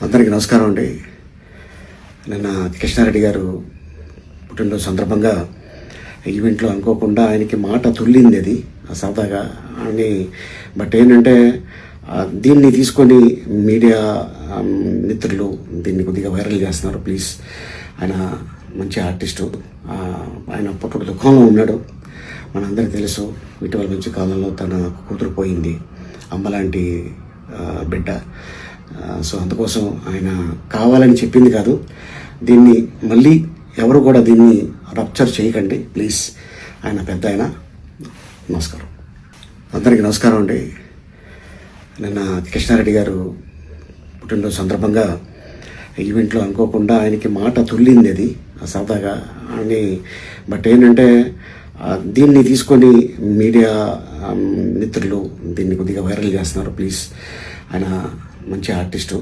అందరికీ నమస్కారం అండి. నిన్న కృష్ణారెడ్డి గారు పుట్టినరోజు సందర్భంగా ఈవెంట్లో అనుకోకుండా ఆయనకి మాట తుల్లింది అది సరదాగా అని. బట్ ఏంటంటే దీన్ని తీసుకొని మీడియా మిత్రులు దీన్ని కొద్దిగా వైరల్ చేస్తున్నారు. ప్లీజ్, ఆయన మంచి ఆర్టిస్టు, ఆయన పుట్టుక దుఃఖంలో ఉన్నాడు. మనందరికీ తెలుసు, ఇటీవల మంచి కాలంలో తన కూతురు పోయింది, అమ్మలాంటి బిడ్డ. సో అందుకోసం ఆయన కావాలని చెప్పింది కాదు. దీన్ని మళ్ళీ ఎవరు కూడా దీన్ని రప్చర్ చేయకండి ప్లీజ్. ఆయన పెద్ద ఆయన. నమస్కారం, అందరికీ నమస్కారం అండి. నిన్న కృష్ణారెడ్డి గారు పుట్టినరోజు సందర్భంగా ఈవెంట్లో అనుకోకుండా ఆయనకి మాట తుల్లింది అది సరదాగా అని. బట్ ఏంటంటే దీన్ని తీసుకొని మీడియా మిత్రులు దీన్ని కొద్దిగా వైరల్ చేస్తున్నారు. ప్లీజ్, ఆయన మంచి ఆర్టిస్టు,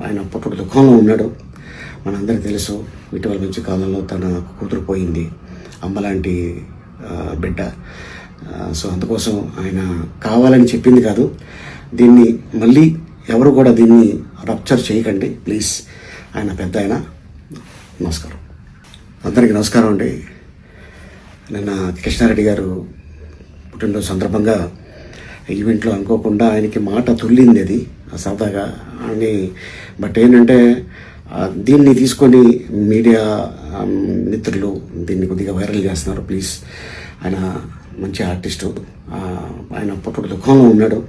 ఆయన పుట్టుక దుఃఖంలో ఉన్నాడు. మనందరికీ తెలుసు, ఇటీవల మంచి కాలంలో తన కూతురు పోయింది, అమ్మలాంటి బిడ్డ. సో అందుకోసం ఆయన కావాలని చెప్పింది కాదు. దీన్ని మళ్ళీ ఎవరు కూడా దీన్ని రప్చర్ చేయకండి ప్లీజ్. ఆయన పెద్ద ఆయన. నమస్కారం, అందరికీ నమస్కారం అండి. నిన్న కృష్ణారెడ్డి గారు పుట్టినరోజు సందర్భంగా ఈవెంట్లో అనుకోకుండా ఆయనకి మాట తుల్లింది అది సరదాగా అని. బట్ ఏంటంటే దీన్ని తీసుకొని మీడియా మిత్రులు దీన్ని కొద్దిగా వైరల్ చేస్తున్నారు. ప్లీజ్, ఆయన మంచి ఆర్టిస్టు, ఆయన పుట్టుక దుఃఖంలో ఉన్నాడు.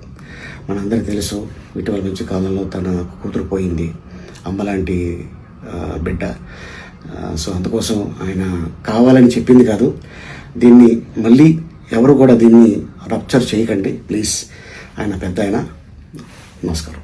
మనందరికీ తెలుసు, ఇటీవల మంచి కాలంలో తన కూతురు పోయింది, అమ్మలాంటి బిడ్డ. సో అందుకోసం ఆయన కావాలని చెప్పింది కాదు. దీన్ని మళ్ళీ ఎవరు కూడా దీన్ని రప్చర్ చేయకండి ప్లీజ్. ఆయన పెద్ద ఆయన. నమస్కారం.